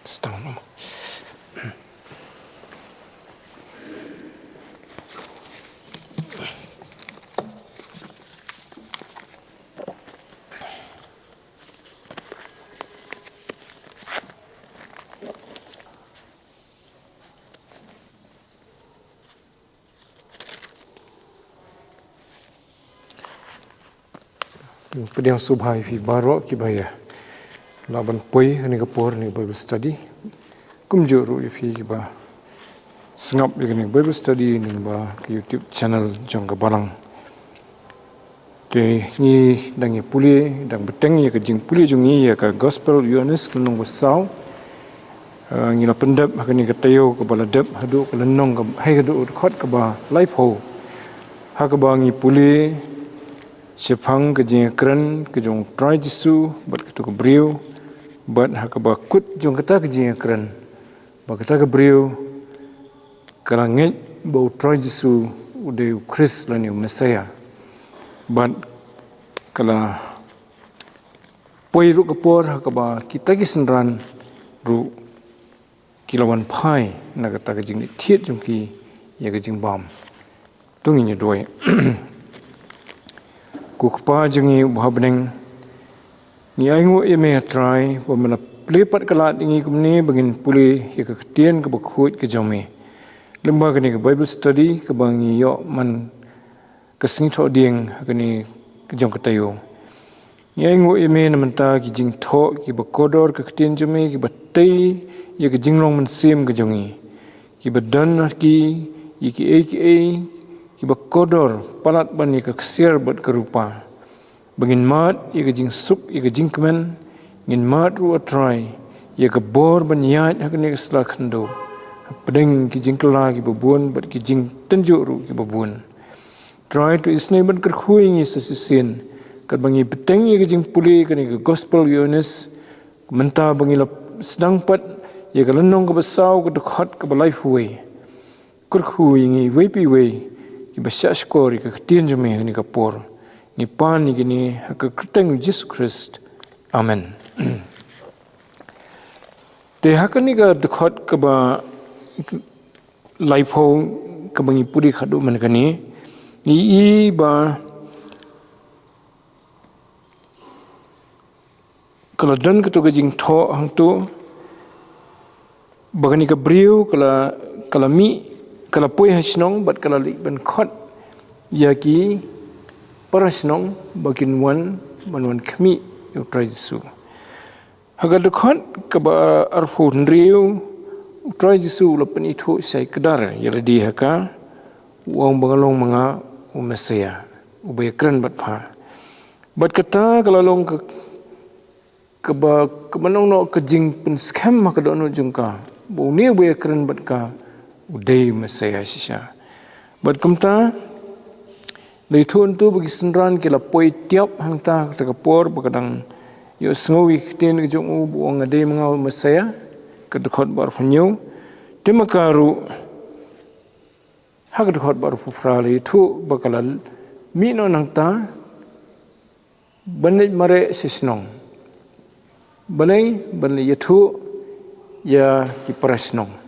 Stang. Pediang subhai fi baro ki baya laban poi ni kapor ni Bible study kumjuru fi ki ba sngap ni Bible study ni ba ki YouTube channel jong ka balang ke ni dangi puli dang beteng ya ka jing puli jungi ya ka gospel Yohanes kunung basau ni la pendap ha ni ka tayo ka baladap hadu ka lenong ka hai hadu khot ka ba life ho ha ka ba ngi puli Sepang ke jeng keren ke jong try jisu bat ke tu ke brio bat ha ke bakut jong kata ke jeng keren ba kata ke brio kalangit bau try jisu ude Chris lani Messiah bat kala poi ru ke por ha ke ba kita ki senran ru kilawan pai na kata ke jeng thiet jong ki ya ke jeng bam tungi ni doi Kukpa jengi buhabneng ni aingu eme try pemela plepat kalat ingi kumni bagin puli ya ketien ke bakut ke jome lemba kini ke Bible study ke bangi yo man kesing tho dieng kini ke jong ketayo ni aingu eme namenta ki jing tho ki bakodor ke ketien jome ki batai ya ke jinglong mensim ke jongi ki badan ki ki kiba kodor palat bani ka ksiar bat kerupa bangin mat ia ka jing suk ia ka jing kemen ngin mat ru atrai ia ka bor ban yat hak ni sla khando pedeng ki jing kala ki babun bat ki jing tenjuk ru ki babun try to isnai ban ker khuing is sisin kat bangi beteng ia ka jing puli ka ni ka gospel Yohanes menta bangi la sedang pat ia ka lenong ka basau ka dekhat ka balai huai ker khuing i wepi wei Basya skor ke ketien jome ni kapor ni pan ni gini ke keteng Jesus Christ amen te hakan ni ka dekhot ke ba life ho ke bangi puri khadu man kani ni ba kala dan ke to jing tho hang tu bagani ka brio kala mi kala poi hasnong bat kala li ban khot yaki parasnong bagin wan khmi yu try jisu haga de khot ka ba arfu ndriu try jisu lapan itu sai kedar yala di haka wang bangalong manga umesaya ubay kran bat pha bat kata kala long ka ba kemanong no ke jing pen scam ka do no jungka bo ni ubay kran bat ka udai Messiah sisa. Bat kumta leithun tu bagi senran kila poi tiap hangta ta kapor bakadang yo sngowi ten jong u buang ade mangau Messiah ka dekhot bar funyo temakaru hak dekhot bar fufra leithu bakalal mino nangta banit mare sisnong balai yathu ya ki prasnong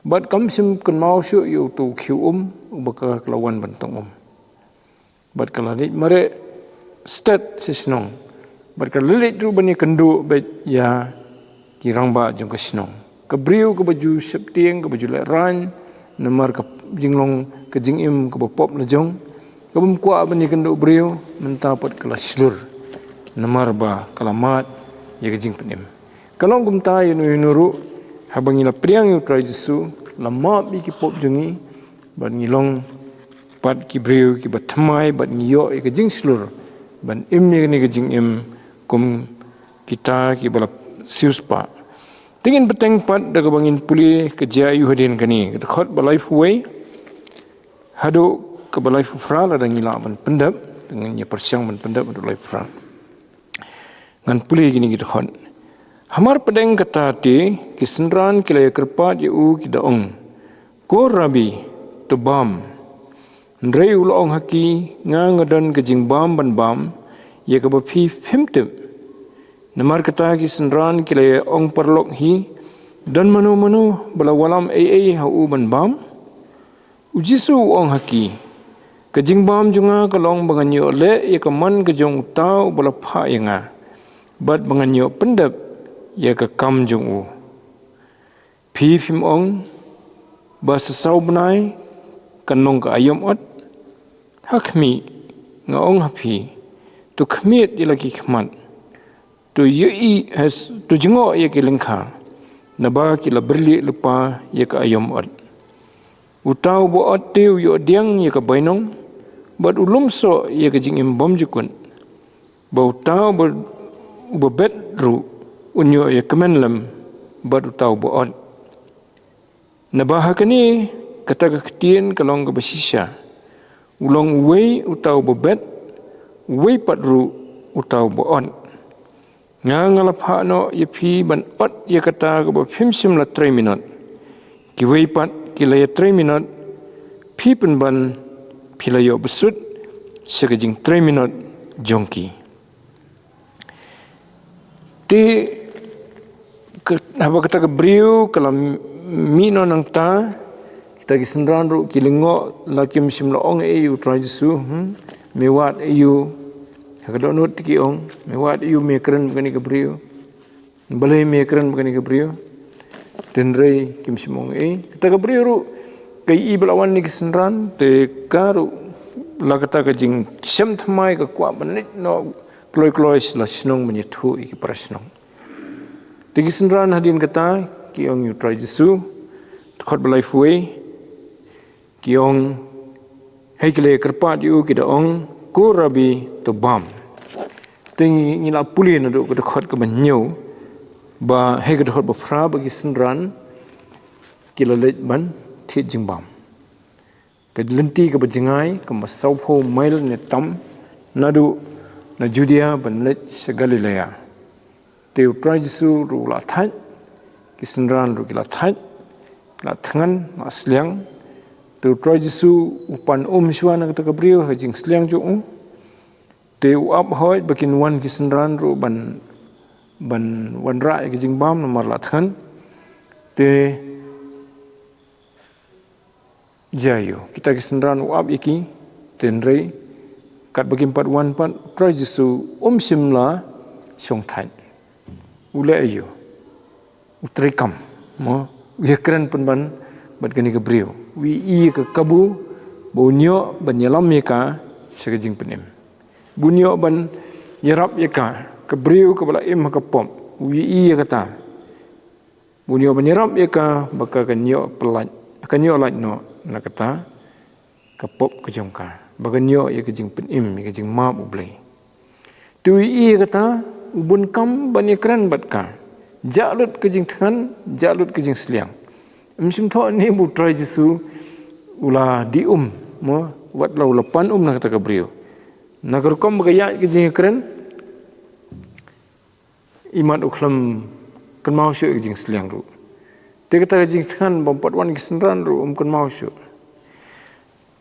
Bat kam sim kun mau syu yu tu khiu baka kelawan bantong Bat kalanit mare stat sisnong. Bat kalalit tu bani kendu bet ya kirang ba jong kasnong. Kabriu ke baju septieng ke baju leran namar ke jinglong ke jingim ke bopop lejong. Kabum kwa bani kendu briu mentapat kala slur. Namar ba kalamat ya ke jing penim. Kalau gumta yunu habangila priang yu try jisu lama bi ki pop jungi ban ngilong pat ki breu ki batmai ban ngiyo ke jing slur ban imni ni ke jing im kum kita ki bala siuspa tingin beteng pat daga bangin puli ke jia yu hadin kani khot balai fuwei hado ke balai fufra la ngila ban pendap dengan nya persiang ban pendap untuk balai fufra ngan puli gini gitu khot Hamar pedeng kata ti kisenran kilaya kerpat yu ki daong. Ko rabi to bam. Ndrei ulong haki ngadan ke jing bam ban bam ya ka ba phi phimtem. Namar kata kisenran kilaya ong perlok hi Dan manu-manu bala walam ai hau ban bam ujisu ong haki kejing bam junga kalong banganyo le ya kaman kejong tau bala pha yanga bat banganyo pendap ya ka kam jung u phi phim ong ba sasau benai kanong ka ayom ot hakmi nga ong hapi tu khmiet ilaki khman tu yui has tu jingo ya kilengkha naba kila berli lupa ya ka ayom ot utau bo ot tiu yo diang ya ka bainong bat ulum so ya ka jingim bom jukun ba utau bo bet ru unyo ya kemenlem bat utau bo ot naba hakani kata ka ketien kalong ka basisya ulong wei utau bobet wei patru utau boon nga ngalapha no yepi ban ot ye kata ko phim sim la 3 minute ki wei pat ki la 3 minute phi pen ban philayo besut sekejing 3 minute jongki ti apa kata ke brio kalam mino nang ta kita kisendran ru kilingo lakim sim lo ong eu try Jesu mewat eu hakado not ki ong mewat eu mekren begani ke brio balai mekren begani ke brio tenrei kim sim ong kita ke brio ru kai i belawan ni kisendran te karu la kata ke jing sem thamai ka kwa banit no kloi la snong menyetu iki prasnong te kisendran hadin kata ki ong eu try Jesu khot balai fuai kiong hekle kerpat yu kita ong ko rabi to bam ting ila pulin do ko khot ko banyo ba hek khot ba fra ba kisndran kila let ban thit jing bam ka lenti ka bajingai ka masau pho mail ne tam nadu na Judea ban let se Galilea te try Jesu ru la thai kisndran ru kila thai la thangan asliang tu try Jesu upan suana kata kabriu hajing sliang ju te up hoi bakin wan kisendran ru ban wan ra ke jing bam nomor la than te jayo kita kisendran up iki tenrei kat bakin pat wan pat try Jesu simla song thai ule ayo utrekam mo yekran pun ban bat kani kabriu wi i ka kabu bunyo ban yalam meka sekejing penim bunyo ban yarap yeka kabriu ka bala im ka pom wi i kata bunyo ban yarap yeka baka kanyo pelat kanyo laj no na kata kapop kejongka baganyo ya kejing penim ya kejing map ublai tu wi i kata ubun kam ban yakran batka jalut kejing than jalut kejing sliang Msim tho ni bu try Jesu ula di mo wat lau lapan na kata kabriu nagar kom bagaya ke jing kren iman ukhlam kan mau syu jing sliang ru te kata jing than bom pat wan kisendran ru kan mau syu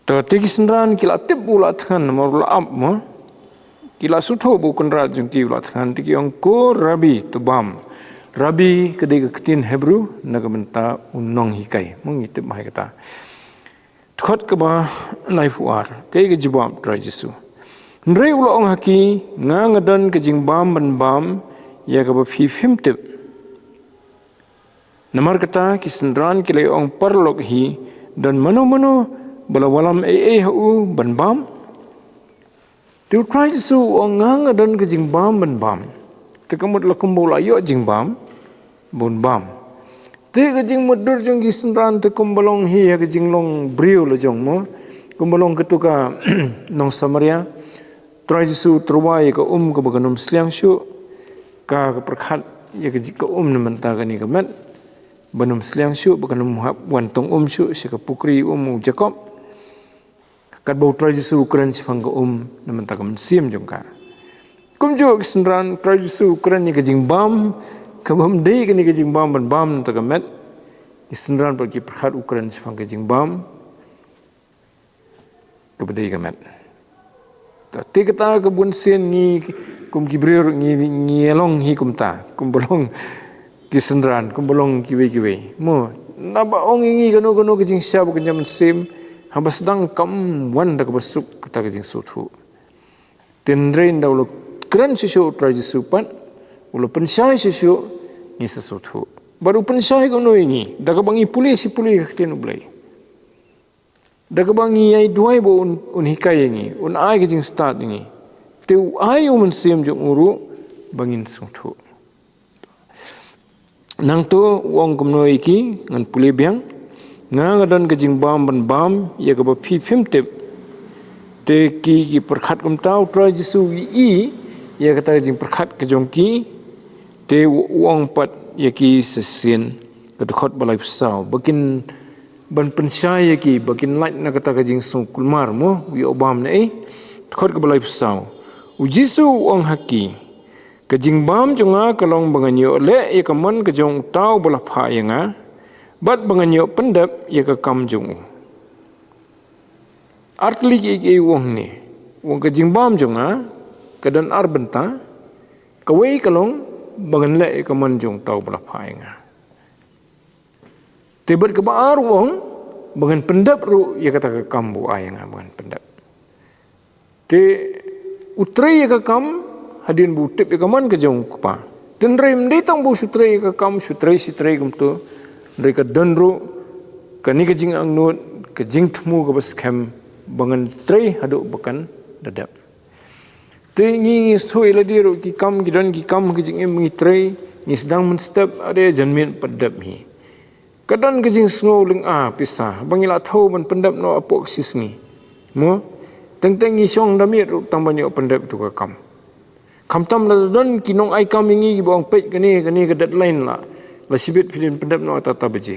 to te kisendran kila tip ula than mo ula am mo kila sutho bu kan ra jing ti ula than ti ong ko rabi to bam Rabi kedai ketin Hebrew nagamenta unong hikai mengitip mahai kata khot ke ba life war kai ke jibam try Jesu ndrei ulo ong haki nga ngadan ke jing bam ban bam ya ke ba fi fim tip namar kata kisendran kile ong parlok hi dan mano bala walam hu ban bam tu try Jesu ong nga ngadan ke jing bam ban bam tekamut lakum bola yo jing bam bun bam te ke jing mudur jong kisendran te kumbalong hi ke jing long brio lo jong mo kumbalong ketuka nong Samaria try Jesu terwai ke ke baganum sliang syu ka ke perkhat ya ke nementa ke ni kemet banum sliang syu baganum wantong syu se ke pukri Jacob kat bau try Jesu kren sifang ke nementa ke sim jong ka kumjo kisendran try Jesu kren ni ke jing bam kabam dei ke ni ke jing bam ban bam ta kemet kisendran bagi perkhat ukran sifang ke jing bam ke bedei kemet ta te kata ke bun sen ni kum kibrir ni elong hi kum ta kum bolong kisendran kumbolong kiwe mo naba ong ingi gano kijing siya bukan jaman sim hamba sedang kam wan dak basuk kata kijing sutu tendrain da ulo kran sisyo traji supan ulo pensai sisyo ni sesuatu baru pensai gono ini dak bangi polisi kakten ublai dak bangi ai duai bo un hikai ini un ai kijing start ini teu ai um sim jong uru bangin sutu nang tu wong kumno iki ngan puli biang ngadon kejing bam ban bam ya ka ba phi phim tep te ki perkhat kum tau tra jisu i ya kata kejing perkhat ke jong ki te wong pat ya ki sesien ka dukhot balai psau bakin ban pensai ya ki bakin light na kata kejing su kulmar mo wi obam na dukhot ka balai psau u jisu wong haki kejing bam junga kalong banganyo le ya kaman kejong tau bola pha yanga bat banganyo pendap ya ka kam jung artli ki wong ni wong kejing bam junga kadan ar benta kawai kalong bangan le ya kaman jung tau bola pha yanga tibat ke baar wong bangan pendap ru ya kata ka kam bu ayanga bangan pendap te utrai ya ka kam hadin bu tip ikaman ke jong pa tenrei mendetang bu sutrai ka kam sutrai sitrai gum tu mereka denru kani ke jing angnut ke jing temu ke baskem bangan trai hadu bekan dadap te ngi stoi la diru ki kam ke jing em ngi trai ni sedang men step ada janmin pedap hi kadan ke jing sngo ling pisah bangila thau ban pendap no apok sis ni mo teng ngi song damit tang banyo pendap tu ka kam kamtam la don kinong ai kamingi ki bong pet kani ke deadline la sibit filin pendap no tata beje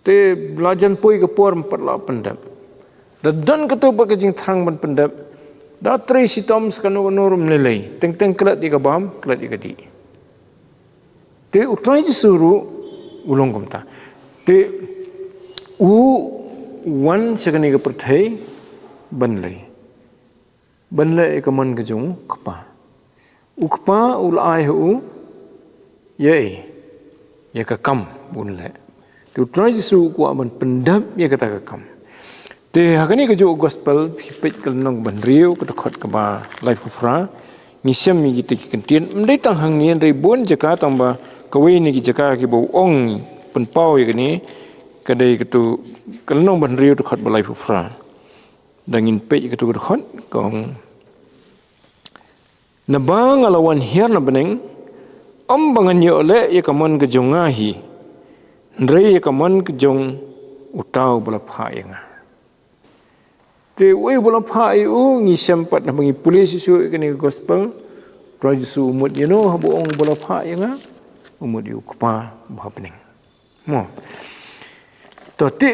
te belajan poi ke por empat la pendap dan ketu ba kejing thrang ban pendap da tre sitom skano norum lelei teng kelat di kabam kelat di kadi te utrai suru ulong komta te u wan sekani ke perthai ban lei ke man ke jong kapa ukpa ulai hu ye ya ka kam bun le tu trai su ku aman pendap ya kata ka kam te hakani ke jo gospel pit kal nong ban riu ke khot ka ba life fra ni sem mi gite ki kentien mdai tang hang nien rei bon jaka tang ba ka we ni ki jaka ki bo ong pen pau ye ni ka dei ke tu kal nong ban riu tu khot ba life fra dangin pe ke tu khot kong nabang alawan hiar na beneng om bangan yo le ya kaman ke jongahi ndrei ya kaman ke jong utau bola pha yanga te we bola pha u ngi sempat na bangi polisi su ke ni gospel rajisu umut you know habu ong bola pha yanga umut yu kpa ba beneng mo to te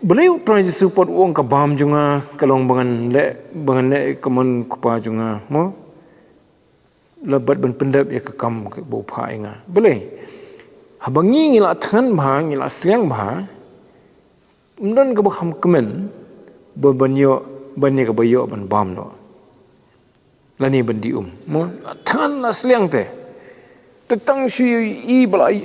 boleh rajisu pot wong ka bam junga kalong bangan le kaman kpa junga mo labat ban pendap ya ke kam ke bau pha inga boleh habangi ngila than bha ngila sliang bha umdan ke baham kemen banyo bani ke bayo ban bam no lani bandi mo than la sliang te tetang si i balai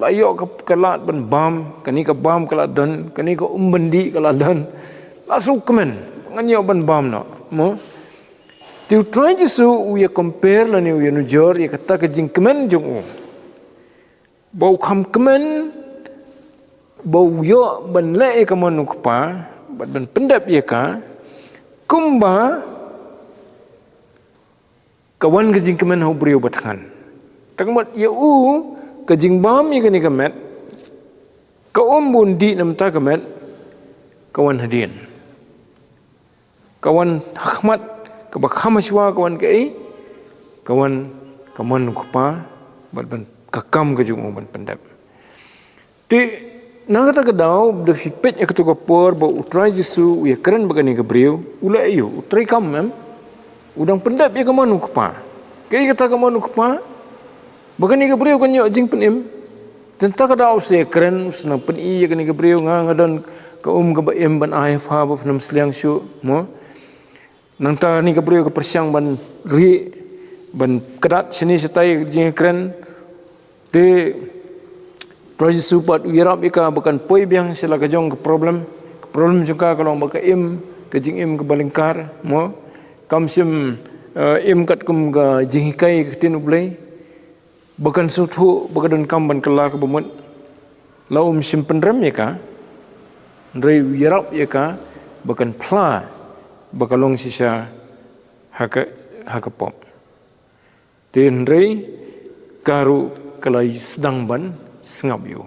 layo ke kalat ban bam kani ke bam kalat dan kani ke bandi kalat dan lasu kemen nganyo ban bam no mo tu try jisu we compare la ni we no jor ya kata ke jing kemen jong bau kham kemen bau yo ban le ke manu kpa ban pendap ya ka kumba kawan ke jing kemen ho brio bathan takmat ya ke jing bam ya ni kemet ka bundi nam ta kemet kawan hadin kawan hikmat kabakhamaswa kawan ke kawan kaman kupa ban kakam ke jung ban pendap ti nang kata kedau de fipet ya ketu kapor ba utrai jisu ya keren bagani ke brio ula ayo utrai kam mem udang pendap ya kaman kupa ke kata kaman kupa bagani ke brio kan yo jing penim tenta kedau se keren usna pen i ya kani ke brio ngadon ka ke ba em ban ai fa ba nam sliang syu mo nang ta ni kabrio ke persiang ban ri ban kedat sini setai jing keren Te Tuhan Yesus buat wirap ika bukan poi biang sila kajong ke problem juga kalau baka kajing ke balingkar mo kamsim kat kum ga jingkai ke tin ublay bukan sutu bukan kamban kelak ke bumut laum simpen rem ika Ndrai wirap ika bukan pla bakalong sisa hakapom. Dan ndrai karu kalai sedang ban sengap yu.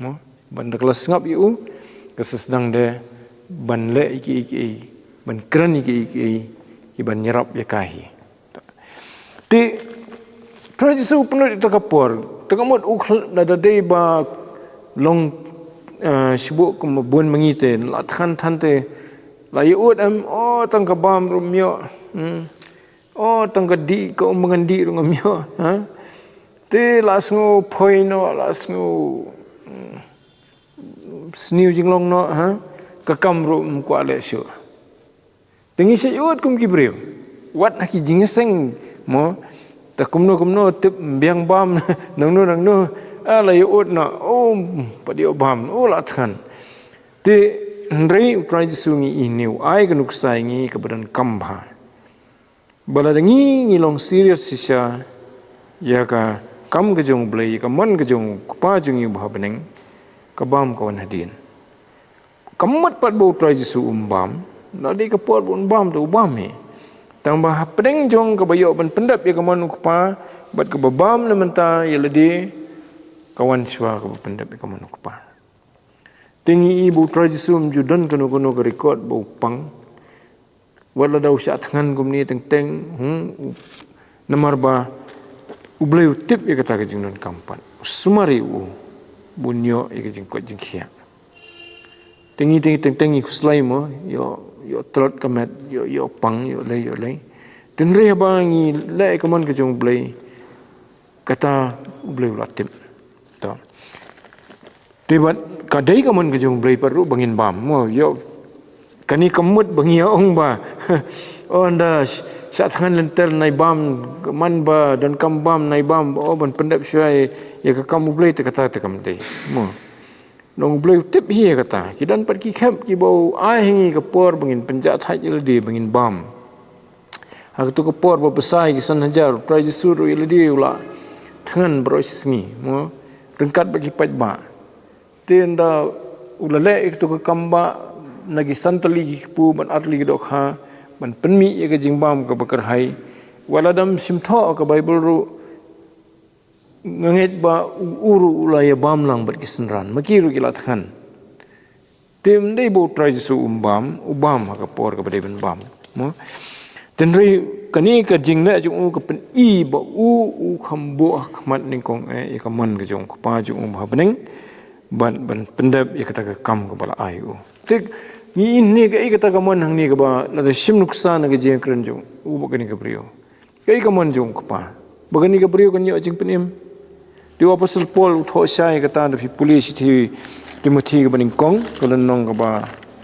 Mo ban kalau sengap yu kesedang de ban le iki ban keren iki ban nyerap yakahi. Ti tradisi penuh itu kapor. Tegamut ukhl nada dei ba long sibuk kemabun mengiten la tante la yut tangka bam rumyo tangka di ko mengandi rumyo te lasngu poino lasngu sniu jinglong no kakam rum ko ale syo tengi se yut kum kibreu wat haki jingeseng mo takumno tip biang bam nangno ala yut na padio bam la than te ndrei utrai sungi iniu ai kanuk saingi kebadan kambha baladangi ngilong serious sisa ya ka kam gejong blai ka man gejong kupa jung yu bhabeneng kabam kawan hadin kamat pat bo utrai su umbam ladi ka pot umbam tu umbam he tambah pedeng jong ka bayo ban pendap ya ka man kupa bat ka babam na menta ya ladi kawan swa ka pendap ya ka man kupa Tingi ibu tradisum judan kanu ke record bau pang. Wala daw siya tangan gumni teng namar ba ublay tip ya kata kajing non kampan. Sumari bunyo ya kajing kot jing kia. Tingi kuslay mo yo trot kamet yo pang yo lay. Tenre bangi lay kaman kajing ublay kata ublay ulat tip. To. Debat kadai kaman kejung beri perlu bangin bam mo yo kani kemut bangi ong ba anda saat tangan lenter nai bam man ba dan kam bam nai bam ban pendap syai ya ke kamu beli te kata te kam dei mo dong beli tip hi kata kidan pat ki khap ki bau ai hingi ke por bangin penjat haj ildi bangin bam hak tu ke por ba besai ki san hajar trai suru ildi ula tangan proses ni mo rengkat bagi pat ba tenda ulale itu ke kamba nagi santali pu ban atli dok ha ban penmi ye ke jingbam ke bakar hai waladam simtho ke bible ru nganget ba uru ulaya bam lang bat kisenran makiru kilat khan tim dei bo trai su ubam ha ke por ke bade ban bam mo tenri kani ke jingna jung ke pen i ba u khambo khmat ningkong e ke man ke jong pa jung ba beneng ban pendap ya kata kam ke bala ayu tik ni ini ke kata kaman hang ni ke ba la sim nuksa na ke jeng kren jong u ba kani ke brio ke kaman jong ke pa ba kani ke brio kan yo jing penim di apostle paul tho sai kata da pulis ti timothy ke baning kong kalan nong ke ba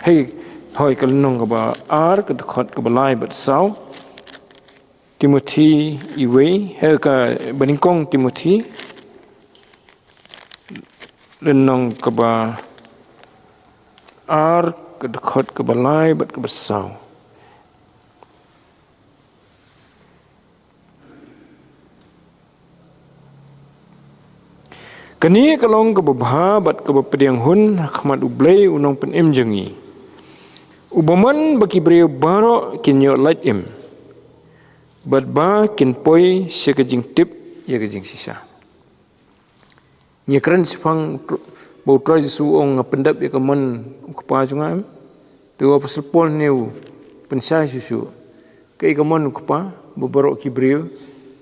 hei hoi kalan nong ke ba ar ke khot ke ba lai bat sau timothy iwe he ka baning kong timothy lenong ke ba ar ke dekat ke balai bat ke besau kani kalong ke babha bat ke bapediang hun khmat ublay unong penim jengi ubaman baki brio baro kinyo light im bat ba kin poi sekejing tip ya kejing sisa nya keren sifang bau trai su ong pendap ya kaman kupa jungam tu apostle paul neu pensai susu kai kaman kupa bobaro kibriu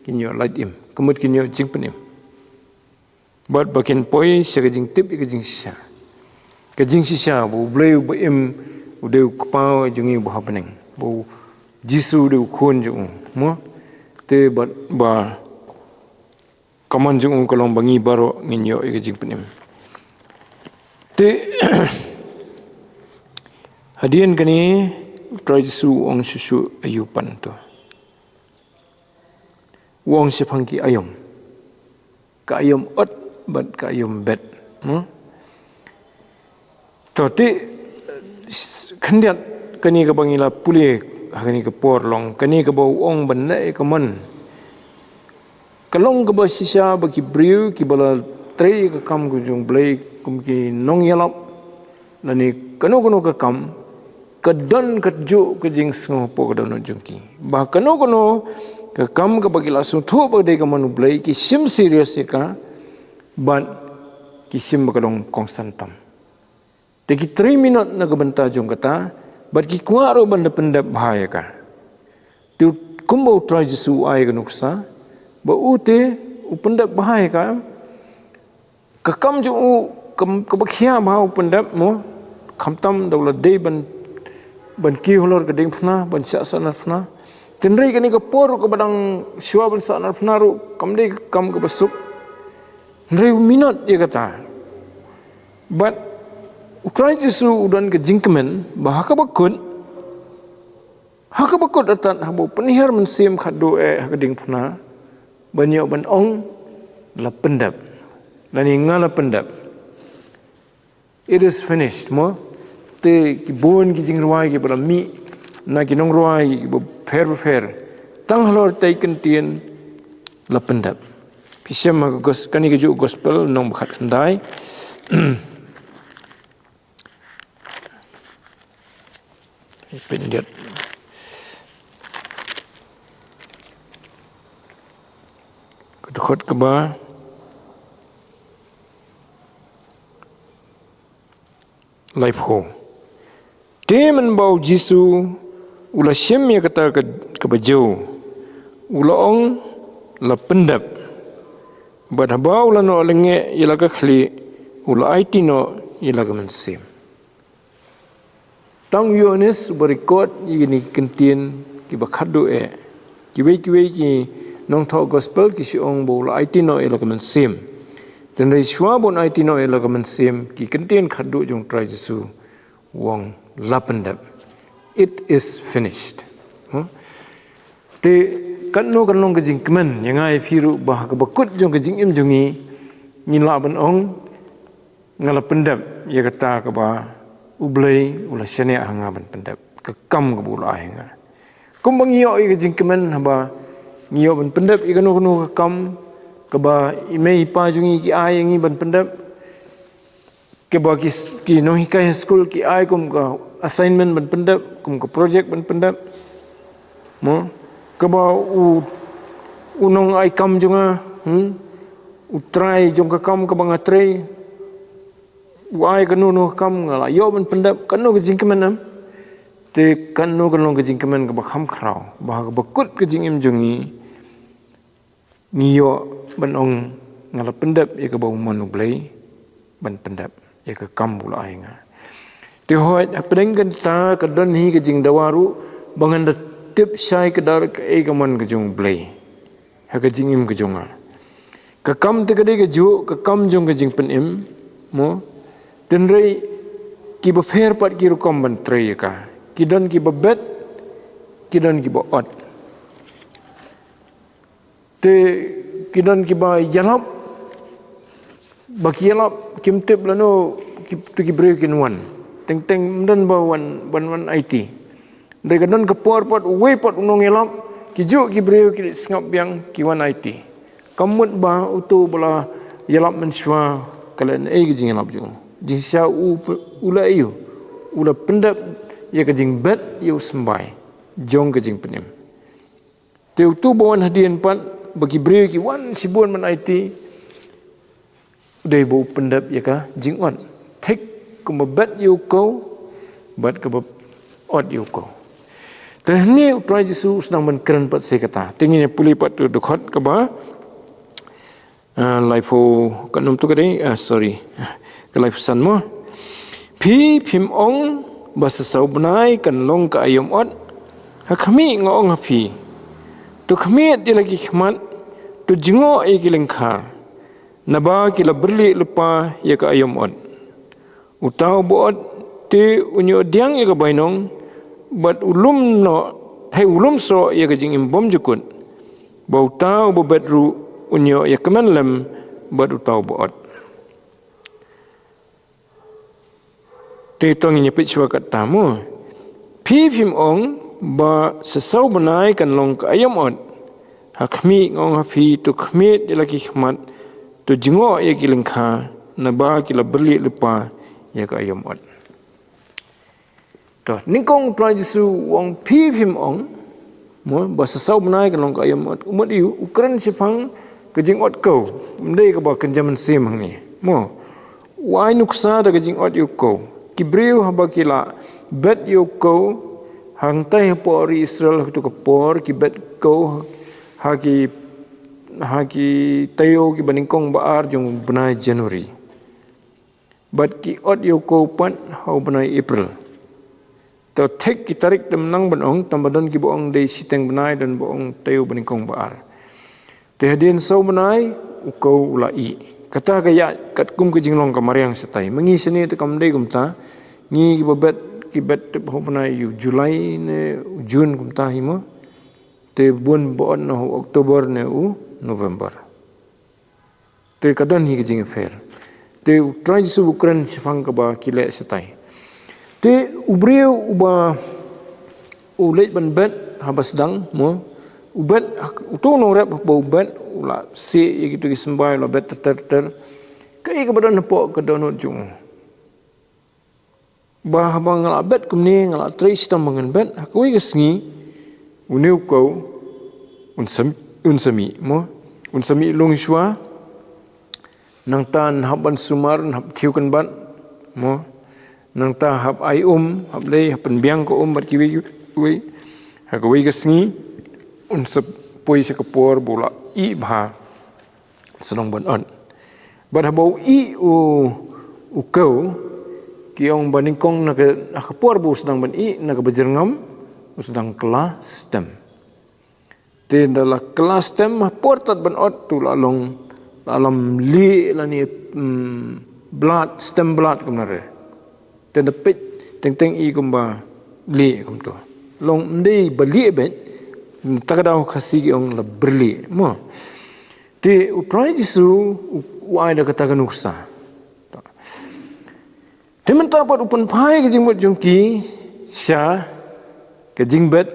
kinyo ladim kemut kinyo jing penim bat bakin poi sekejing tip ikejing sisa kejing sisa bu bleu bu im udeu kupa jungi bu happening bu jisu de khon jung mo te bat ba kaman jung kolong bangi baro ninyo ikejing penim te hadian kani trai su ong susu ayupan to wong sepangki ayom ka ayom ot bat ka ayom bet Toti kandiat kani ka bangila puli kani ka porlong kani ka bau ong banai ka man kalong ka ba sisa bagi briu ki bala trei ka kam ku jung blai kum ki nong yalap lani kano ka kam ka don ka ju ka jing sngo po ka don jung ki ba kano ka kam ka bagi langsung thu ba dei ka manu blai ki sim serious ka ban ki sim ka dong kong santam Teki 3 minit na kabanta jong kata, bat ki kuaro banda pendap bahaya ka. Tu kumbau try Jesu ay kanuksa, ba ute upendap bahaya ka. Kakam jong u kabakhiya bah upendap mo, kamtam daula day ban ki holor ka ding phna ban sa sanar phna. Tenrei kani ka por ka badang siwa ban sanar phna ru kamdei kam ka basuk. Tenrei minit ye kata. But Ukraina Jesu udan ke jingkemen bahaka bakut atan habo penihar mensim khadu hakading phna banyo ban ong la pendap lani ngala pendap it is finished mo te ki bon ki jing ruai ki bra mi na ki nong ruai bo fer tang halor tai kentien la pendap pisam gos kani ke ju gospel nong bakhat ndai Pendiat kedekut ke ba life ho temen bau Jesu ula syem ya kata ke bajau ula ong la pendap badhabau la no lenge ila ka khli ula IT no ila ka mensim Tang Yohanes berikut ini kentien ki bakhadu ki nong thau gospel ki siong bol aitino elakamen sim dan rei shwa bon aitino elakamen sim ki kentien khadu jong try Jesu wong lapendap it is finished te kanno kanong ke jingkemen yangai phiru bah ka bakut jong ke jingim jongi ngila ban ong ngalapendap ya kata ka ba ublay ula syane hanga ban pendap kekam ke bula hanga kumbang iyo ke jingkemen haba ngiyo ban pendap ikanu kekam ke ba imei pa jungi ki ai ngi ban pendap ke ba ki no hikai school ki ai kum ka assignment ban pendap kum ka project ban pendap mo ke ba unong ai kam junga utrai jong ka kam ka bangatrai Wai kanu kam ngala yo ban pendap kanu ke jingkemen te kanu ke jingkemen ke bakham khrau bah bakut ke jingim jungi ngiyo ban ong ngala pendap ya ke bau manu blai ban pendap ya ke kam bula ainga te hoat apeng kan ta ke don hi ke jing dawaru bangan da tip sai ke dar ke e kaman ke jung blai ha ke jingim ke junga ke kam te ke de ke ju ke kam jung ke jing penim mo dan rei ki ba fer pat ki rukom ban trei ka ki don ki ba bet ki don ki ba ot te ki don ki ba yalap ba ki yalap kim tip lano ki break in one teng don ba one IT dei ka don ka por pat we pat unong yalap ki ju ki break ki ngap yang ki one IT kamut ba utu bala yalap menswa kalen ki jing yalap ju jisya ula iyo ula pendap ya kajing bet ya sembai jong kajing penim teu tu bawan hadian pat bagi beri ki wan sibuan man IT dei bau pendap ya ka jing on tek kum bet you ko bat ke ot you ko tehni utrai Jesu sedang menkeren pat saya kata tingginya puli pat tu dekat ke ba life kanum tu kadai sorry kelai pesan mo pi phim ong basa sau benai kan long ka ayom ot ha kami ngong hapi tu kami dia lagi khmat tu jingo e kilengkha naba kila berli lupa ya ka ayom ot utau bo ot te unyo diang ya ka bainong bat ulum no hai ulum so ya ka jing bom jukut bau tau bo bedru unyo ya kemen lem bat utau boot te tong nyepit chua kat tamu pi phim ong ba sesau benai kan long ka ayam ot hakmi ngong hafi tu khmet lagi khmat tu jingo ye kilengkha na ba kila berli lepa ya ka ayam ot to ningkong trai jisu wong pi phim ong mo ba sesau benai kan long ka ayam ot umut yu ukran sipang kejing ot kau mdei ka ba kenjaman sim hang ni mo wai nuksa da kejing ot yu kau kibriu haba kila bet yu kau hang tai por Israel tu ka por ki bet kau haki tayo ki baningkong baar jong benai Januari bat ki ot yu kau pat hau benai April to tek ki tarik dem nang banong tambadan ki boong dei siteng benai dan boong tayo baningkong baar te hadin sau benai ukau ulai kata kaya kat kum ke jinglong kamariang setai mengi sini te kam dei kumta ngi ki bet te benai yu Julai ne Jun kumta himo te bun bon no Oktober ne u November te kadon hi ke jing fair te try su Ukraine sifang ka ba kile setai te ubriu uba ulet ban bet habas dang mo ubat tu no rap bo ubat ula si gitu sembai la bet ter kai ka badan po ka donot jung bah bang la bet kumni ngala tris tam mangan bet aku i gesngi uniu ko unsami mo unsami long shwa nang tan haban sumar hab thiukan ban mo nang ta hab ai hab le hapen biang ko bat kiwi wi ha ko i gesngi unsep poi se kapor bola i bha senong ban on ban habau i u kau ki ong baningkong na kapor bu sedang ban i na ka bajerngam sedang kelas stem te dala kelas stem portat ban ot tu lalong alam li lani blood stem blood kumare te de pit teng i kumba li kum tu long ndei bali bet takadaw kasi yung la berli mo ti utrai jisu wai da kata kanuksa te menta pat upan pai ke jingmut jongki sya ke jingbet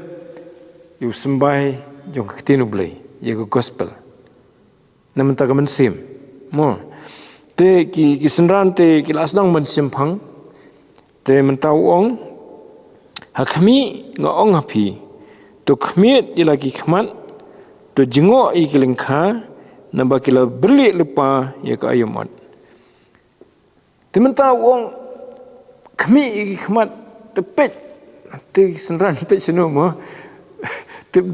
yu sembai jong ketinu blai ye gospel na menta ka mensim mo te ki senran te ki lasdang men simpang te menta wong hakmi ngaong hapi tu khmiet ilagi khmat tu jingo i kilengkha namba kila berli lupa ya ka ayamot timenta wong khmi i khmat tepet ti senran pet seno mo tip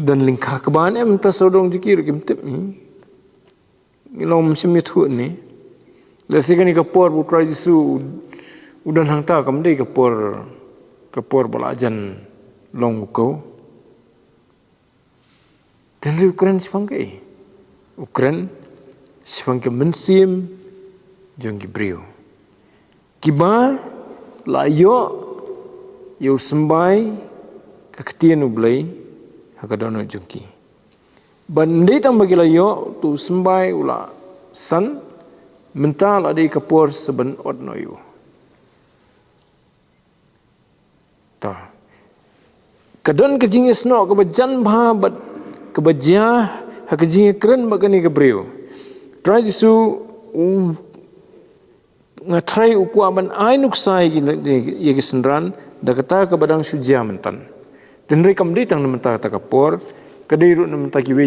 dan lingkha keban em ta sodong jikir kim tip ni ngilom simit hu ni lesigani ka por bu try jisu udan hangta kam dei ka por balajan long ko dan Ukraine sipangke Ukraine sipangke mensim jong gibriu kiba layo yo sembai kaktian ublai hakadono jongki bandai tambah layo tu sembai ula san mental ade kapor seben odno yu ta kadon kejing esno kebajan bha bat kebaja hakejing keren bagani kebriu try jisu ngatrai ukuaban ainuk sai ye kesendran da kata ke badang sujia mentan den rekam di tang menta ta kapor kadiru menta kiwe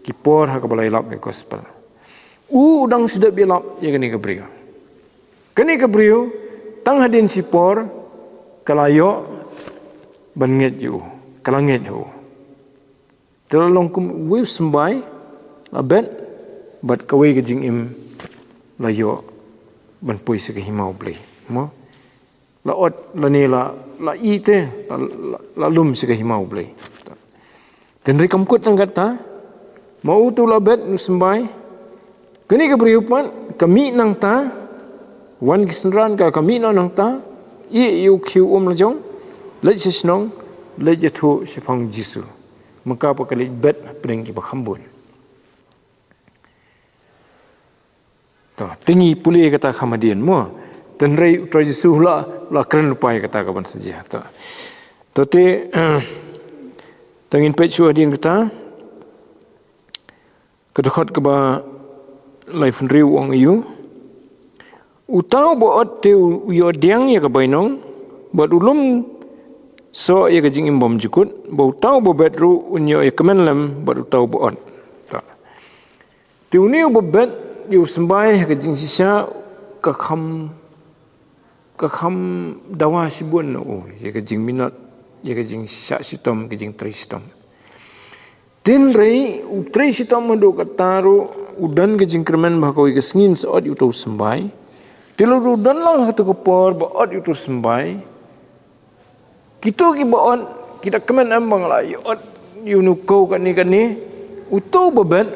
kipor ha kabalai lap ke gospel udang sudah bilap ye gani kebriu tang hadin sipor kalayo banget yu kalanget yu terlong kum wi sembai labet bat kawe kejing im layo ban puisi ke himau blei mo la ot la ni la ite la lum se ke himau blei dan rekam kut tang kata mau tu labet sembai kini kebriupan kami nang ta wan kisendran ka kami nang ta i yu kiu lajong lej sesnong lej tu sifang jisu maka pakali bet pedeng ki bakhambun tinggi pulih kata kamadian mo tenrei utra Yesus la keren lupai kata kaban saja te tangin pet suadin kata kedekot keba life riu wang iu utau boot te uyo diang ya kebainong buat ulum so ya kejing imbom jukut bau tau bo bedru unyo ya kemen lem buat utau boot te uni bet yu sembai kejing sisa kakam dawa sibun ya kejing minat ya kejing sisa sitom kejing tristom tin rei utri sitom mendo kataru udan kejing kermen bahkau kesengin saat yu tau sembai tilu udan lang hatu kepor baot yu tau sembai kita ki baon kita kemen ambang la yu nukau kani utau bebet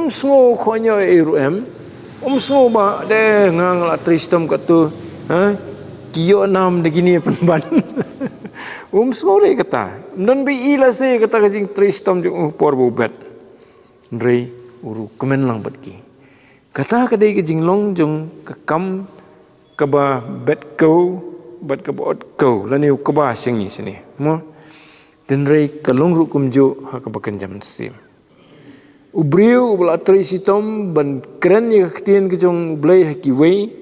sengo khonya sengo ba de ngang la tristom katu kiyo nam de gini penban sengo re kata non bi ila se kata kajing tristom jung por bobet re uru kemen lang bat ki kata kadai kajing long jung kakam kaba bet kau bat kabot kau lani kaba singi sini mo den re kalong ru kumjo ha kabakan jam sim ubriu ubla trisitom ban keren ya ketien kejong ublai hakiwei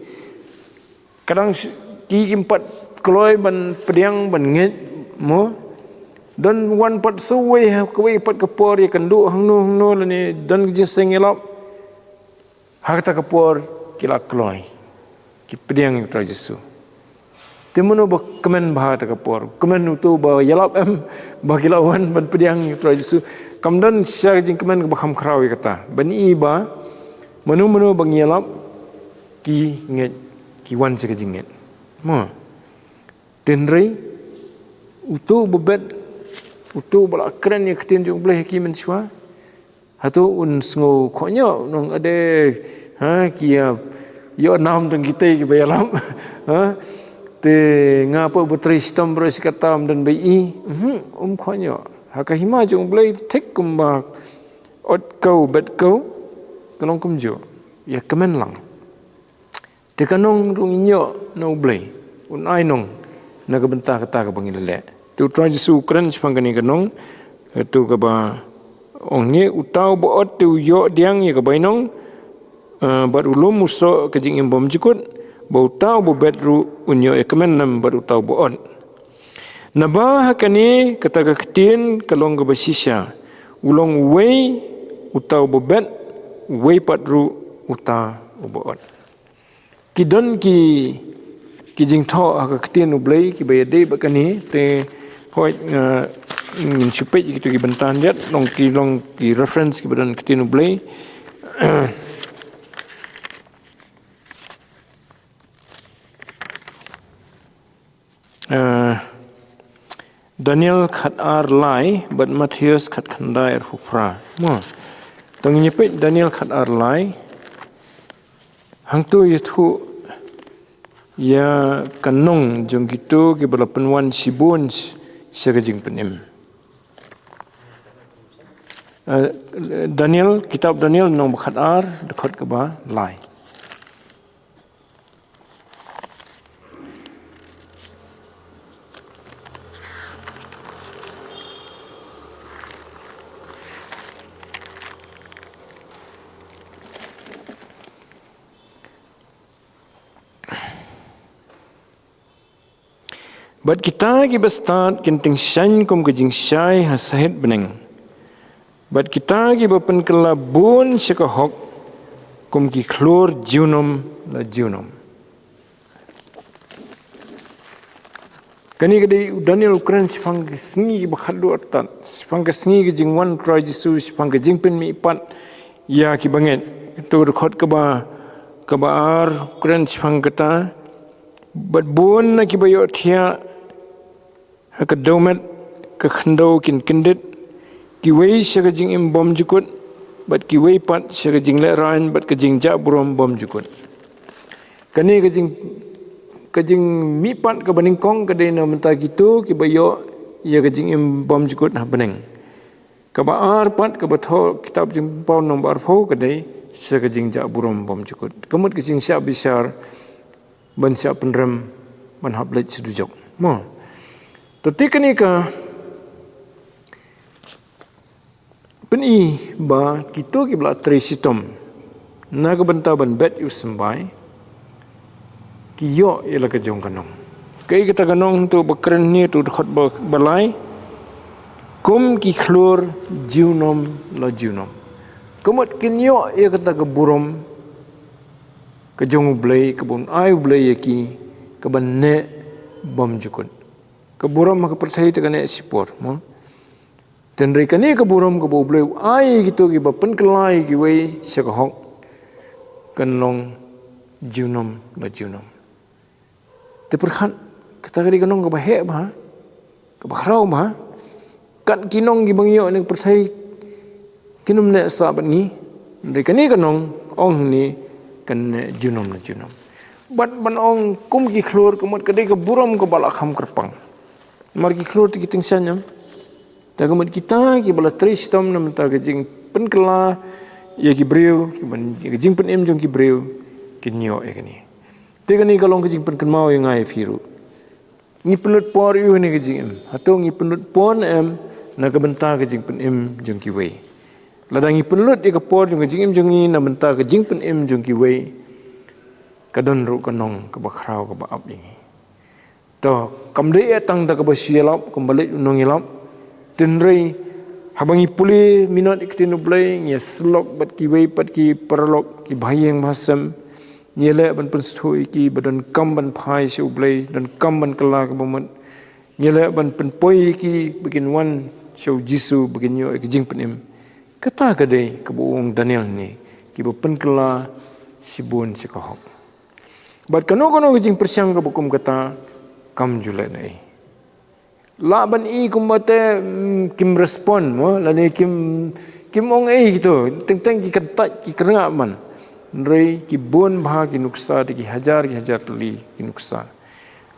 kadang ki empat kloi ban pediang ban nget mo dan wan pat suwe hakiwei pat kepor ya kendu hangno lani dan kejing sengelap hakta kepor kila kloi ki pediang yu trajesu temono ba kemen bah ta kepor kemen utu ba yalap ba kilawan ban pediang yu trajesu kamdan syar jing kemen bakam krawi kata bani iba menu bang yalap ki nget ki wan se kejing nget mo tenrei utu bebet utu bala keren ya ketin jong boleh ki menswa hatu un sngo khonyo nong ade kia yo nam dong kita ki bayalam te ngapa butristom bros katam dan bai khonyo hakahima jong boleh tek kumba ot kau bet kau kalong kumjo ya kemen lang te kanong rung inyo no boleh un ai nong na ka bentah kata ka bangilele tu try Jesu kren sepang kani kanong tu ka ba ong ni utau boot tu yo diang ya ka bainong bat ulum muso kejing imbom jikut bau tau bo bedru unyo ya kemen nam bat utau boot nabah kani kata ka ketin kalong ka basisya ulong wei utau bobet wei patru uta boot kidon ki jing tho ka ketin ublei ki bayade bakani te hoi ngin supet gitu ki bentan jet long ki reference ki badan ketin ublei Daniel khat ar lai but Matthias khat khandai er hufra mo tong nyepet Daniel khat ar lai hang tu yathu ya kanong jong gitu ki balapan wan sibun segajing penim Daniel kitab Daniel nong khat ar dekat ke ba lai Bat kita ki bestat kenting syan kum kejing syai hasahit beneng. Bat kita ki bapen kelabun syakahok kum ki klur jiunom la jiunom. Kani kadai Daniel Ukraine sipang kesengi ki bakhadu atat, sipang kesengi ki jing wan try Jesu sipang ke jing pen mi ipat ya ki banget. Itu rekod keba ar Ukraine sipang kata bat bun na ki bayo thia ka domet ka khandau kin kindit ki wei syaga jing im bom jukut bat ki wei pat syaga jing le rain bat ka jing ja brom bom jukut kani ka jing mi pat ka baning kong ka de na menta gitu ki bayo ya ka jing im bom jukut ha beneng ka ba ar pat ka ba tho kitab jing pau nomor 4 ka de sekejing jak burom bom cukut. Kemut kejing siap besar ban siap penrem ban hablet sedujok. Mo. Tetik ni ka peni ba kita ki bla trisitom. Na ka benta ban bet yu sembai. Ki yo ialah kejong kanong. Kai kita kanong tu bekeren ni tu khot balai. Kum ki klur jiunom la jiunom. Kemut kinyo ia kata ke burom ke jong blai kebun ai blai ki ke banne bom jukun. Ke burom ke percaya te kane sipor mo. Dan rekani ke burom ke blai ai gitu ki bapen kelai ki wei sekahok kenong jiunom la jiunom. Te perkhan kata ke kenong ke bahek ba ke bakrau ba kan kinong gi bangyo ni percaya kinum ne sabat ni mereka ni kanong ong ni kan junom na junom ban ong kum ki klur kemut kedai ke buram ke balak ham kerpang mar ki klur ti kiting sanyam ta kemut kita ki bala tristom na menta ke jing pen kela ya ki breu ki ban ki jing pen em jong ki breu ki nyo e kani te kani kalong ke jing pen kan mau yang ai firu ni penut por yu ni ke jing em atau ni penut pon em na ke benta ke jing pen em jong ki wei ladangi penlut di kapor jung jing im jungi na menta ke jing pen im jung ki wei kadon ru kanong ke bakrau ke baap ini to kamde tang da ke basielap kembali unong ilap tenrei habangi puli minot iktinu blai ngia slok bat ki wei pat ki perlok ki bayeng masam nyele ban penstoi ki badan kam ban phai se blai dan kam ban kala ke bomot nyele ban penpoi ki bikin wan show jisu bikin yo ke jing pen im kata kedai kebuung Daniel ni kiba penkela sibun sikahok. Bat kano jing persiang ke bukum kata kam julai nai. La ban i kumbate kim respon mo la ni kim ong gitu teng ki kentat ki kerengak man. Rei ki bon bah ki nuksa ki hajar teli ki nuksa.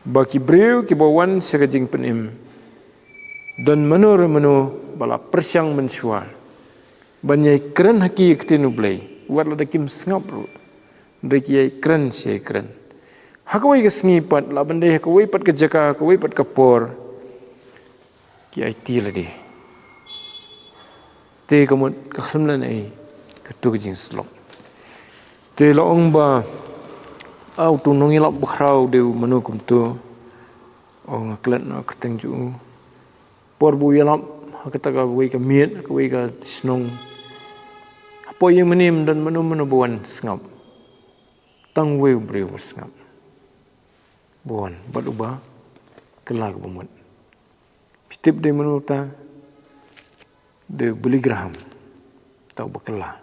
Ba ki breu ki bawan sekajing penim. Dan menur bala persiang mensual. Banyak keren haki ketinu blai, warla dakim sengap ru, deki keren si keren. Hakawai ke sengipat, la bandai hakawai pat ke jaka, hakawai pat ke por, ki IT lagi. Te kamut kekhlemlan ai, ketu kejing slok. Te laong ba, au tu nongilap bakrau deu manu kumtu, oh ngaklat na keteng ju, por bu yalap, hakata hakawai ke miet, hakawai ke snong. Apa yang menim dan menu buan sengap. Tang weu breu sengap. Buan bat ubah kelah ke bumut. Pitip de menu ta de beli graham. Tau bakelah.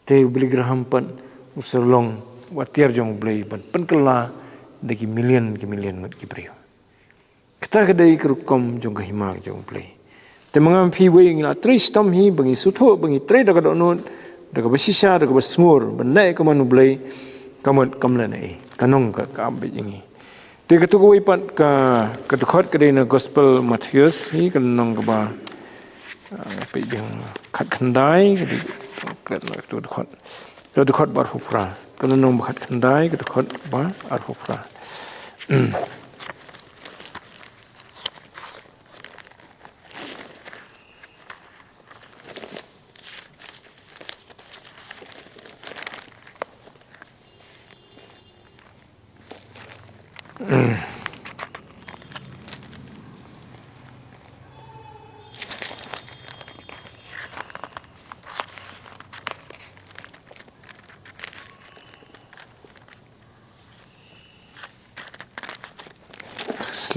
Te beli graham pan userlong watiar jong beli pan pen kelah de ki million mut ki breu. Kita kedai kerukom jong kahima jong beli. Te mangam pi wei ngila tristom hi bangi sutho bangi tre daga donut daga basisha daga basngur benai ka manu blai kamut kamlan ai kanong ka ambe jingi te katu wei pat ka katukhat ka na gospel Matthews hi kanong ka ba pe jeng khat khandai ka di kret la tu khot bar hufra kanong khat khandai ka khot ba ar hufra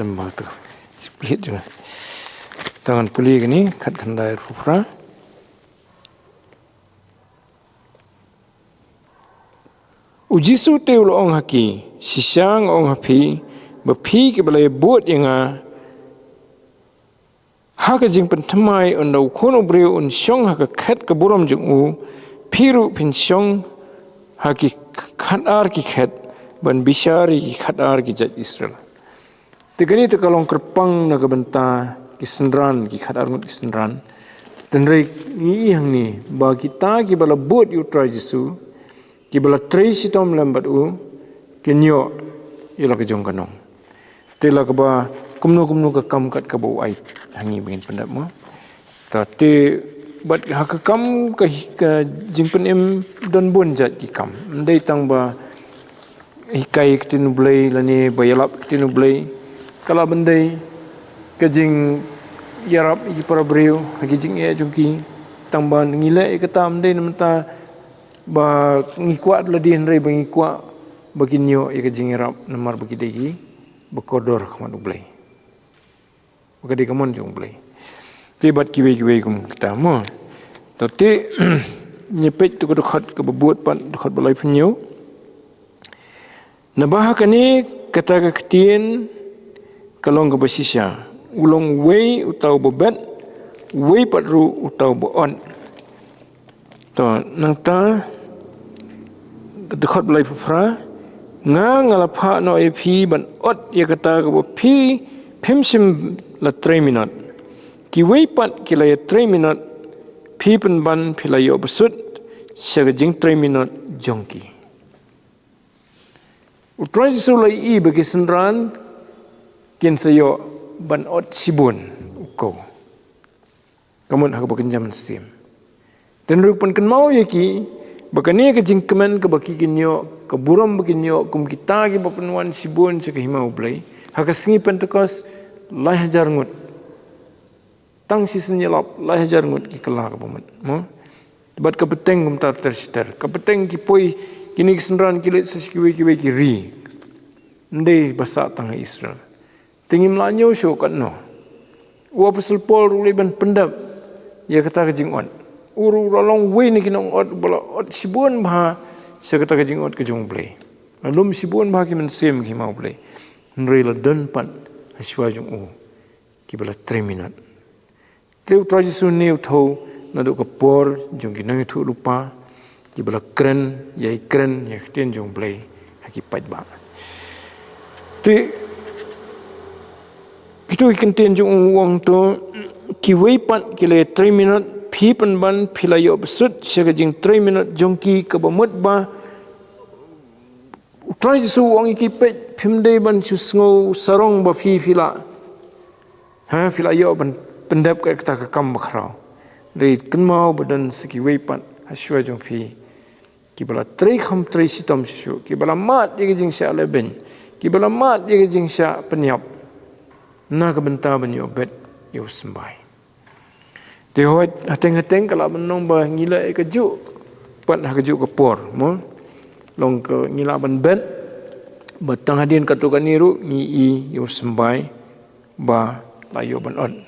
Selamat tu, split juga. Tangan puli ni kat kandai rufra. Ujisu te ulo ong haki, sisang ong hapi, bapi ke balai buat yang haka jing pentemai undau kono breu un syong haka kat ke buram jeng u, piru pin syong haki khatar ki khat, ban bisyari ki khatar ki jat Israel. Tegani te kalong kerpang na kabenta ki senran ki khatar ngut ki senran, Dan ngi hang ni ba kita ki bala bot yu tra Jesu ki bala trei sitom lambat u kenyo ila ke jong kanong. Tela ka ba kumno ka kam kat ka bau ai hangi bengin pendap mo. Ta te bat hak kam ka jingpen em don bon jat ki kam. Ndai tang ba hikai kitinu blai lani bayalap kitinu blai kala bandai kajing yarap iki para beriu haki jing e jungki tang ba ngile e kata mdai namta ba ngikuat ladin rei bangi kuat baginyo e kajing yarap namar bagi degi bakodor kaman blai bagadi kamon jung blai tibat kiwe kum kita mo tapi nyepet tu dekat ke berbuat pan dekat balai penyu nabah kani kata ketien kalong ke bersisa ulong wei utau bebet wei patru utau boon to nang ta dekat balai pefra ngalapha no epi ban ot ya kata ke pi pimsim la 3 minut ki wei pat ki la 3 minut pi pen ban pilayo besut sagajing 3 minut jongki utrai sulai i bagi senran kin sayo ban ot sibun uko kamun hak bakenjam sim dan rupan ken mau yaki bakani ke jingkemen ke baki kinyo ke buram bakinyo kum kita ki bapenuan sibun se ke himau blai hak singi pentekas lai hajar ngut tang sisen yelap lai hajar ngut ki kala ke pamat mo bat ke peteng kum tar terster ke peteng ki poi kini kesenran kilit sekiwe ki ri ndai basa tang Israel tingim lanyo syo kan no wa pasal pol ruli ban pendap ya kata ke jingon uru rolong we ni kinong ot bala ot sibun bah se kata ke jingot ke jong blai alum sibun bah ki men sem ki mau blai nrei la don pan haswa jong u ki bala 3 minut teu tradisi ni utho na do ke por jong ki nang thu lupa ki bala kren ya tien jong blai haki pat ba te kita ikan tien jong uang to ki wei pat ki le 3 minut pi pen ban pilayo besut sagajing 3 minut jongki ke bamut ba utrai su uang ki pet pimdei ban susngo sarong ba fila filayo ban pendap ka kata ka kam bakhrau dei kenmau badan seki wei pat haswa jong pi ki bala 3 sitom sisu ki bala mat ye jing sya leben ki bala mat ye jing sya penyap na ka benta banyo bet yo sembai de hoi hateng kalau menong ba ngila e keju pat ha keju ke por mo long ke ngila ban bet batang hadin katukan niru ngi i yo sembai ba layo ban on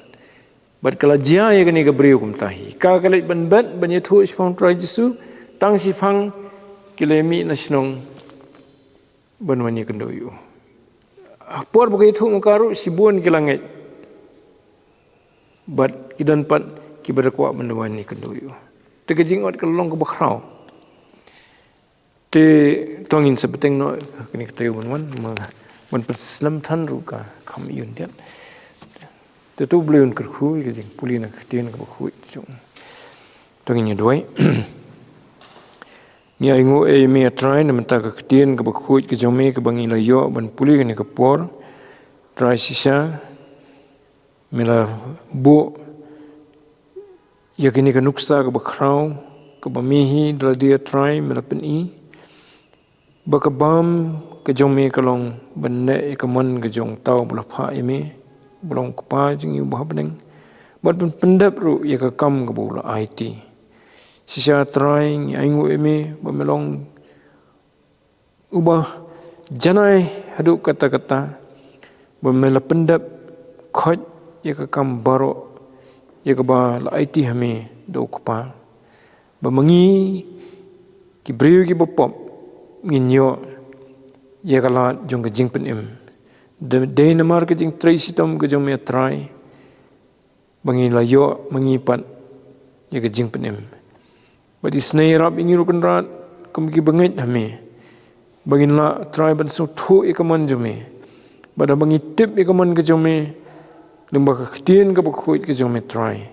bat kala jia ye kani ke briu kum tahi ka kala ban bet ban ye thu sipang trai Jesu tang sipang kilemi nasionong ban wani kendo yu por bagai thu mukaru sibun kilanget bat kidan pat ki berkuat menduani kendoyo te kejingot kelong ke bakrau te tongin sebeteng no kini ketayu wan man perslam than ru ka kham yun tiat te tu bleun kerkhu kejing pulina ketien ke bakhu jong tongin ni doi ni aingu e me try na menta ke ketien ke bakhu ke jome ke bangi la yo ban puli ni ke por try sisa mela bu yakini ka nuksa ka bakrau ka bamihi dala dia try melapen i baka bam ka jome kalong benne ka man ka jong tau bula pha ime bulong ka pa jing yu bah beneng bat pendap ru ya ka kam ka bula IT sisa try aingu ime bamelong ubah janai haduk kata-kata bamela pendap khoj ya ka kam baro ya ke ba la IT hame do kpa ba mangi ki briu ki bopop nginyo ya kala jong jing pen im de namar ke jing trai sitom ke jong me try bangi la yo mangi pat ya ke jing pen im ba di snei rap ingi ru kan rat kum ki bangit hame bangin la try ban so thu ikaman jome ba da bangi tip ikaman ke jome lembah ketien ke bakhuit ke jome try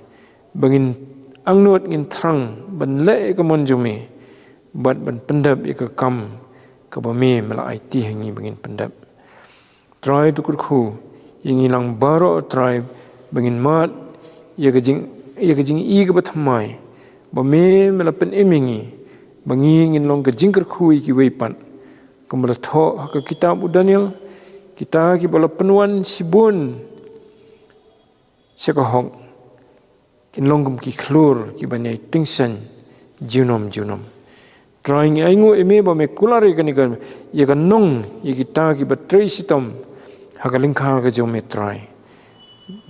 bangin angnut ngin trang ban le ka mon jumi bat ban pendap ka kam ka ba me mala ai ti hangi bangin pendap try tu kurku yang ilang baro tribe bangin mat ya ka jing I ka batmai ba me mala pen emingi bangi ngin long ka jingkar kui ki weipan kamala tho ka kitab Daniel kita ki bala penuan sibun sekahong kin longum ki klur ki banai tingsan junom trying aingu eme ba me kulare kan ya kan nong ya kita ki batri sitom hakalingkha ka jome try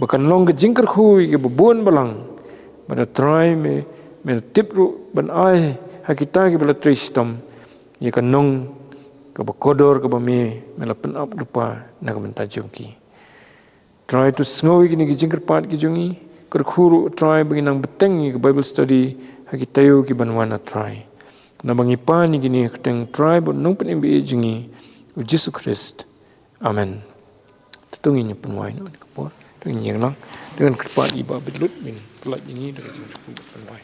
bakan long ka jingkar kui ki bubun balang pada try me tipru ban ai hakita ki bala tristom ya kan nong ka bakodor ka ba me mela pen up lupa na ka mentajung ki try to sngowi ki ni jingkar pat ki jungi kerkhuru try bagi nang beteng ki Bible study hakitayo ki banwana try na bangi pa ni gini keteng try bon nong pen mbi jungi Jesus Christ amen tutungi ni penwai no ka por tungi yang lang dengan kerpat iba bedlut min pelat ini dengan jingkar penwai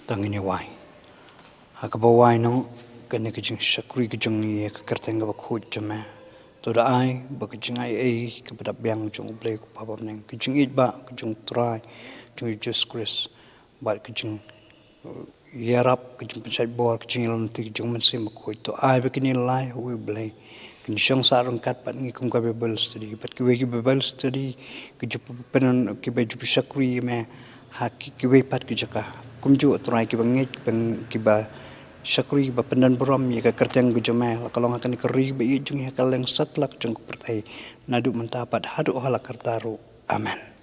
tangini wai hakaba wai no kene kijing shakri kijing ye ka kertenga ba khut jame to da ai ba kijing ai ka bada byang jung ble ku pabam neng kijing it ba kijing try jung Jesus Christ ba kijing yarap kijing pensai bor kijing lam ti kijing men sim ko to ai ba kini lai we ble kin shong sarung kat pat ngi kum ka Bible study pat ki we ki Bible study ki penon ki ba jup shakri me haki ki we pat ki jaka kumju try ki bangit bang ki ba shakri ba pendan brom ya ka kerjang gu jome la kalong akan keri ba i jung ya kaleng satlak jung pertai nadu mentapat hadu hala kartaru amen.